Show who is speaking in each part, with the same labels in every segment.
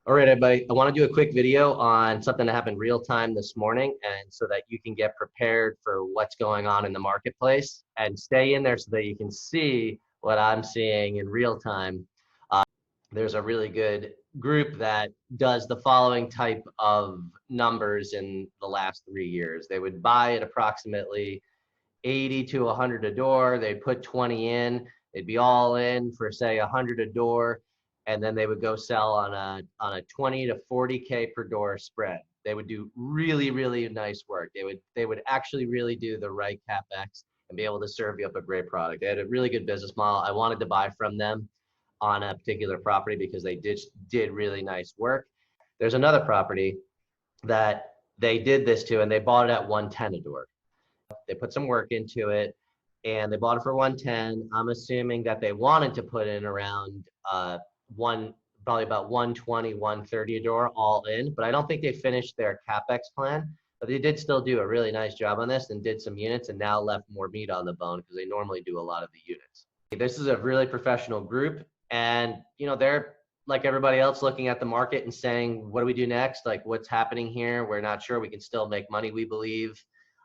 Speaker 1: All right, everybody. I want to do a quick video on something that happened real time this morning, and so that you can get prepared for what's going on in the marketplace and stay in there so that you can see what I'm seeing in real time. There's a really good group that does the following type of numbers in the last 3 years. They would buy at approximately 80 to 100 a door. They'd put 20 in. They'd be all in for say 100 a door, and then they would go sell on a 20 to 40K per door spread. They would do really nice work. They would actually really do the right capex and be able to serve you up a great product. They had a really good business model. I wanted to buy from them on a particular property because they did really nice work. There's another property that they did this to, and they bought it at 110 a door. They put some work into it, and they bought it for 110. I'm assuming that they wanted to put in around probably about 120, 130 a door all in, but I don't think they finished their capex plan. But they did still do a really nice job on this and did some units and now left more meat on the bone because they normally do a lot of the units. This is a really professional group, and they're like everybody else looking at the market and saying, what do we do next? Like, what's happening here? We're not sure. We can still make money, we believe.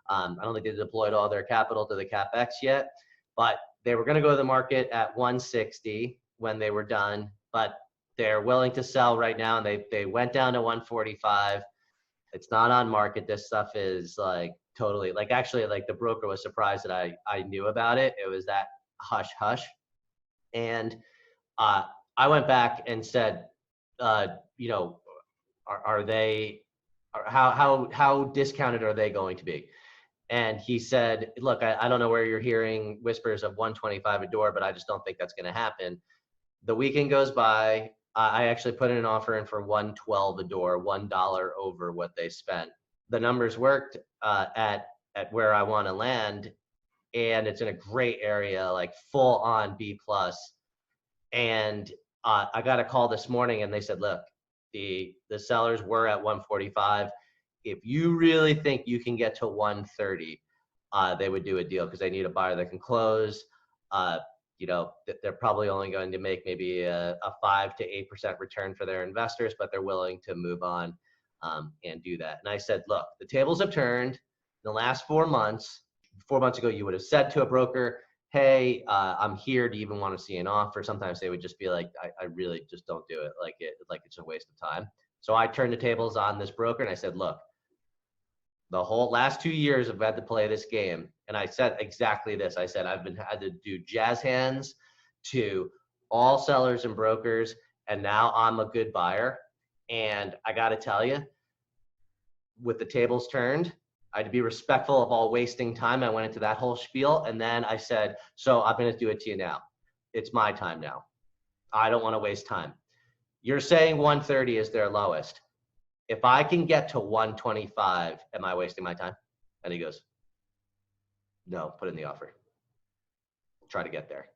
Speaker 1: I don't think they deployed all their capital to the capex yet, but they were going to go to the market at 160 when they were done, but they're willing to sell right now, and they went down to 145. It's not on market. This stuff is like totally, like, actually, like, the broker was surprised that I knew about it. It was that hush hush. And I went back and said, are they, how discounted are they going to be? And he said, look, I don't know where you're hearing whispers of 125 a door, but I just don't think that's going to happen. The weekend goes by. I actually put in an offer in for 112 a door, $1 over what they spent. The numbers worked at where I want to land, and it's in a great area, like full on B plus. And I got a call this morning, and they said, look, the sellers were at 145. If you really think you can get to 130, they would do a deal because they need a buyer that can close. They're probably only going to make maybe a 5 to 8% return for their investors, but they're willing to move on and do that. And I said, look, the tables have turned in the last 4 months. 4 months ago, you would have said to a broker, hey, I'm here. Do you even want to see an offer? Sometimes they would just be like, I really just don't do it. Like it's a waste of time. So I turned the tables on this broker, and I said, look, the whole last 2 years I've had to play this game. And I said exactly this. I said, I've had to do jazz hands to all sellers and brokers, and now I'm a good buyer. And I got to tell you, with the tables turned, I had to be respectful of all wasting time. I went into that whole spiel. And then I said, so I'm going to do it to you now. It's my time now. I don't want to waste time. You're saying 130 is their lowest. If I can get to 125, am I wasting my time? And he goes, no, put in the offer. Try to get there.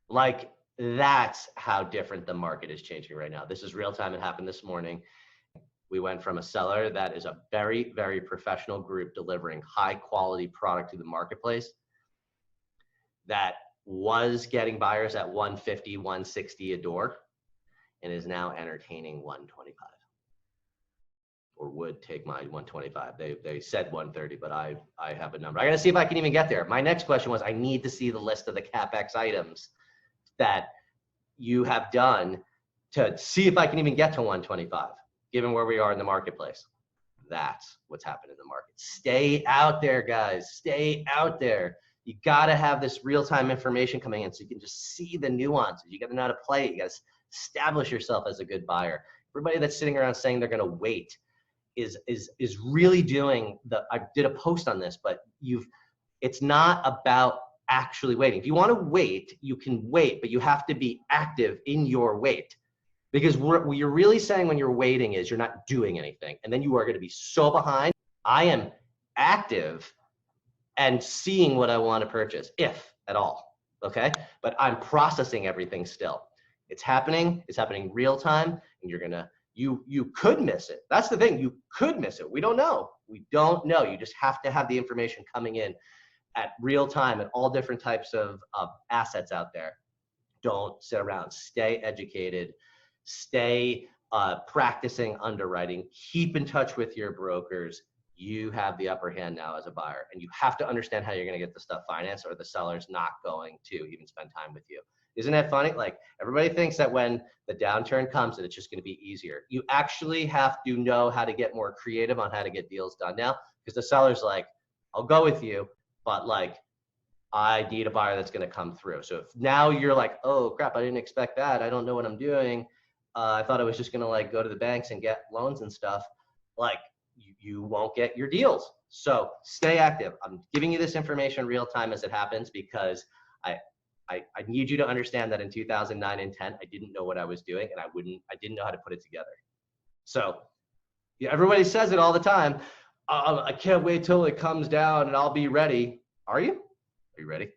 Speaker 1: Like, that's how different the market is changing right now. This is real time. It happened this morning. We went from a seller that is a very professional group delivering high quality product to the marketplace that was getting buyers at 150, 160 a door, and is now entertaining 125. Or would take my 125. They said 130, but I have a number. I got to see if I can even get there. My next question was, I need to see the list of the CapEx items that you have done to see if I can even get to 125, given where we are in the marketplace. That's what's happened in the market. Stay out there, guys. Stay out there. You got to have this real-time information coming in so you can just see the nuances. You got to know how to play it. You got to establish yourself as a good buyer. Everybody that's sitting around saying they're going to wait is really doing I did a post on this, but it's not about actually waiting. If you want to wait, you can wait, but you have to be active in your wait. Because what you're really saying when you're waiting is you're not doing anything, and then you are going to be so behind. I am active and seeing what I want to purchase, if at all, okay? But I'm processing everything still. It's happening real time, and you could miss it. That's the thing, you could miss it. We don't know. You just have to have the information coming in at real time at all different types of assets out there. Don't sit around, stay educated, stay practicing underwriting, keep in touch with your brokers. You have the upper hand now as a buyer, and you have to understand how you're going to get the stuff financed, or the seller's not going to even spend time with you. Isn't that funny? Like, everybody thinks that when the downturn comes that it's just going to be easier. You actually have to know how to get more creative on how to get deals done now, because the seller's like, I'll go with you, but like, I need a buyer that's going to come through. So if now you're like, oh crap, I didn't expect that, I don't know what I'm doing, I thought I was just going to like go to the banks and get loans and stuff, like, you won't get your deals. So stay active. I'm giving you this information real time as it happens, because I need you to understand that in 2009 and 10, I didn't know what I was doing, and I didn't know how to put it together. So yeah, everybody says it all the time. I can't wait till it comes down and I'll be ready. Are you? Are you ready?